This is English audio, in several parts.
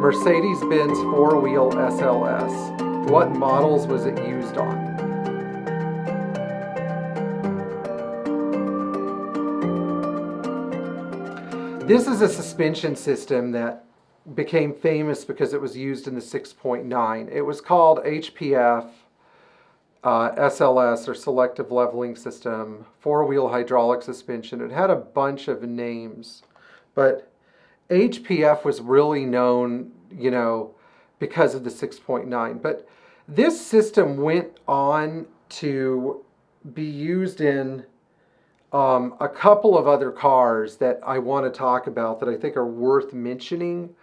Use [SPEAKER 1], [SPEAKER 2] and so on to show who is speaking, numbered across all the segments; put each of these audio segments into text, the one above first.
[SPEAKER 1] Mercedes Benz four-wheel SLS. What models was it used on? This is a suspension system that became famous because it was used in the 6.9. It was called HPF, SLS, or Selective Leveling System, four-wheel hydraulic suspension. It had a bunch of names, but HPF was really known, because of the 6.9. But this system went on to be used in a couple of other cars that I want to talk about that I think are worth mentioning,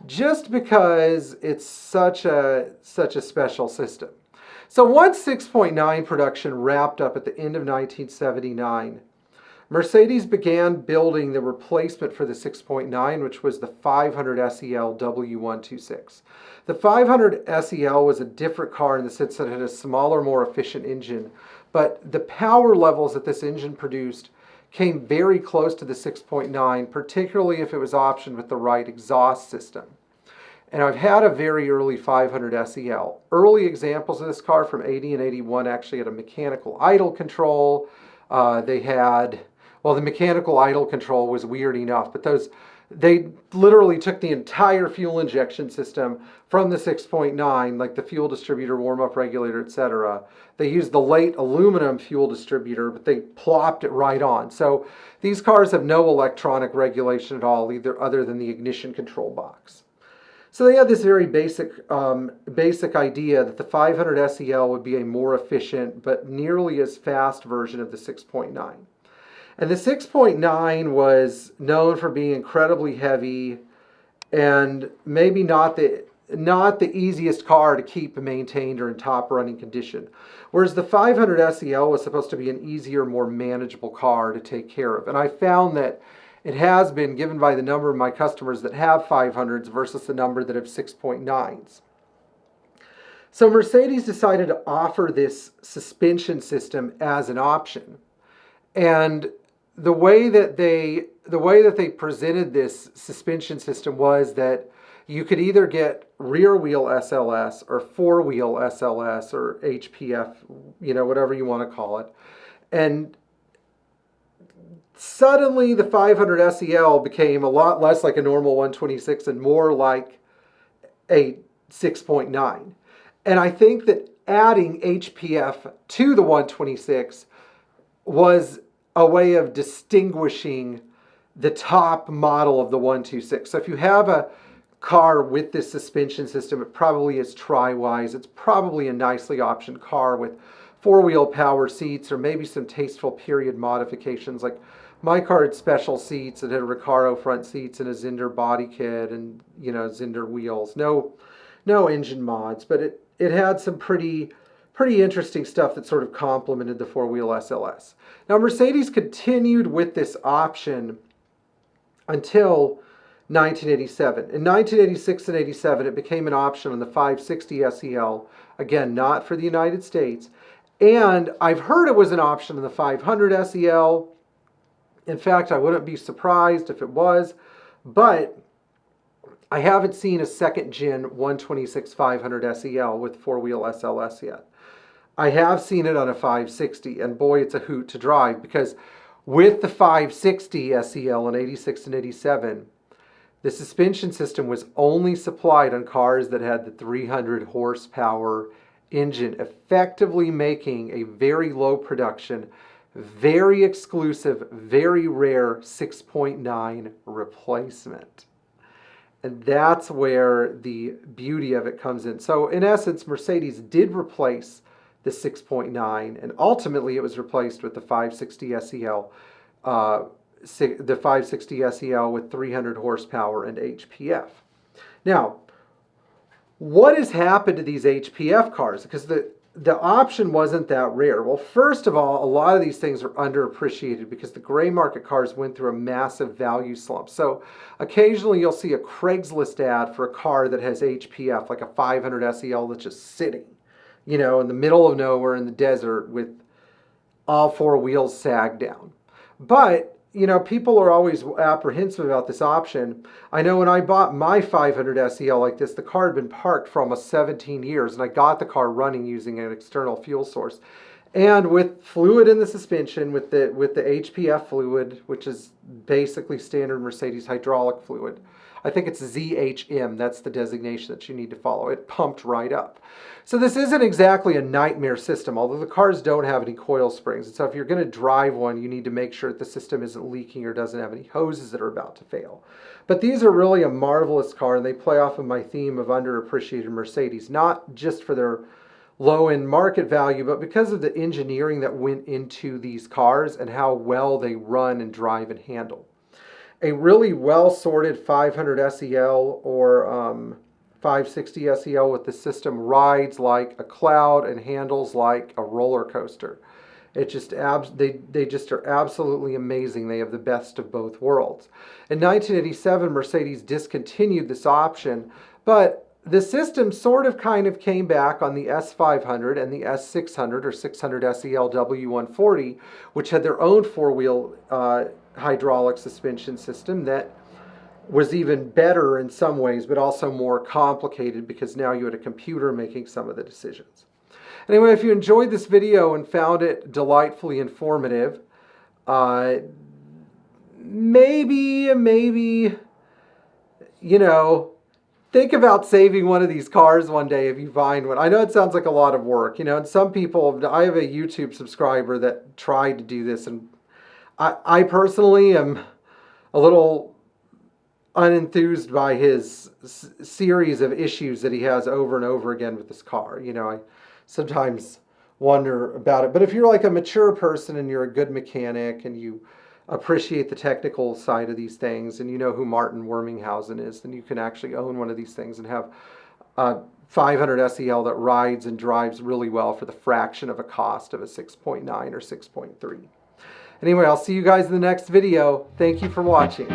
[SPEAKER 1] just because it's such a special system. So once 6.9 production wrapped up at the end of 1979, Mercedes began building the replacement for the 6.9, which was the 500 SEL W126. The 500 SEL was a different car in the sense that it had a smaller, more efficient engine, but the power levels that this engine produced came very close to the 6.9, particularly if it was optioned with the right exhaust system. And I've had a very early 500 SEL. Early examples of this car from 80 and 81 actually had a mechanical idle control. The mechanical idle control was weird enough, but they literally took the entire fuel injection system from the 6.9, like the fuel distributor, warm-up regulator, etc. They used the late aluminum fuel distributor, but they plopped it right on. So these cars have no electronic regulation at all, either other than the ignition control box. So they had this very basic idea that the 500 SEL would be a more efficient but nearly as fast version of the 6.9. And the 6.9 was known for being incredibly heavy and maybe not the easiest car to keep maintained or in top running condition. Whereas the 500 SEL was supposed to be an easier, more manageable car to take care of. And I found that it has been, given by the number of my customers that have 500s versus the number that have 6.9s. So Mercedes decided to offer this suspension system as an option. And the way that they presented this suspension system was that you could either get rear wheel SLS or four wheel SLS or HPF, whatever you want to call it. And suddenly the 500 SEL became a lot less like a normal 126 and more like a 6.9. And I think that adding HPF to the 126 was a way of distinguishing the top model of the 126. So if you have a car with this suspension system, it probably is tri-wise. It's probably a nicely optioned car with four-wheel power seats or maybe some tasteful period modifications. Like my car had special seats. It had Recaro front seats and a Zinder body kit and, Zinder wheels. No engine mods, but it had some pretty interesting stuff that sort of complemented the four-wheel SLS. Now, Mercedes continued with this option until 1987. In 1986 and 87, it became an option on the 560 SEL, again, not for the United States. And I've heard it was an option on the 500 SEL. In fact, I wouldn't be surprised if it was, but I haven't seen a second-gen 126 500 SEL with four-wheel SLS yet. I have seen it on a 560, and boy, it's a hoot to drive, because with the 560 SEL in 86 and 87, the suspension system was only supplied on cars that had the 300 horsepower engine, effectively making a very low production, very exclusive, very rare 6.9 replacement. And that's where the beauty of it comes in. So in essence, Mercedes did replace the 6.9, and ultimately it was replaced with the 560 SEL, the 560 SEL with 300 horsepower and HPF. Now, what has happened to these HPF cars? Because the option wasn't that rare. Well, first of all, a lot of these things are underappreciated because the gray market cars went through a massive value slump. So occasionally you'll see a Craigslist ad for a car that has HPF, like a 500 SEL that's just sitting, in the middle of nowhere in the desert with all four wheels sagged down. But you know, people are always apprehensive about this option. I know when I bought my 500 SEL like this, the car had been parked for almost 17 years, and I got the car running using an external fuel source. And with fluid in the suspension, with the HPF fluid, which is basically standard Mercedes hydraulic fluid. I think it's ZHM, that's the designation that you need to follow. It pumped right up. So this isn't exactly a nightmare system, although the cars don't have any coil springs. And so if you're going to drive one, you need to make sure that the system isn't leaking or doesn't have any hoses that are about to fail. But these are really a marvelous car, and they play off of my theme of underappreciated Mercedes, not just for their low-end market value, but because of the engineering that went into these cars and how well they run and drive and handle. A really well-sorted 500 SEL or 560 SEL with the system rides like a cloud and handles like a roller coaster. It just they just are absolutely amazing. They have the best of both worlds. In 1987, Mercedes discontinued this option, but the system sort of kind of came back on the S500 and the S600 or 600 SEL W140, which had their own four-wheel hydraulic suspension system that was even better in some ways, but also more complicated because now you had a computer making some of the decisions. Anyway, if you enjoyed this video and found it delightfully informative, maybe, you know, think about saving one of these cars one day if you find one. I know it sounds like a lot of work, you know, and some people, I have a YouTube subscriber that tried to do this, and I personally am a little unenthused by his series of issues that he has over and over again with this car. You know, I sometimes wonder about it. But if you're like a mature person and you're a good mechanic and you appreciate the technical side of these things and you know who Martin Werminghausen is, then you can actually own one of these things and have a 500 SEL that rides and drives really well for the fraction of a cost of a 6.9 or 6.3. Anyway, I'll see you guys in the next video. Thank you for watching.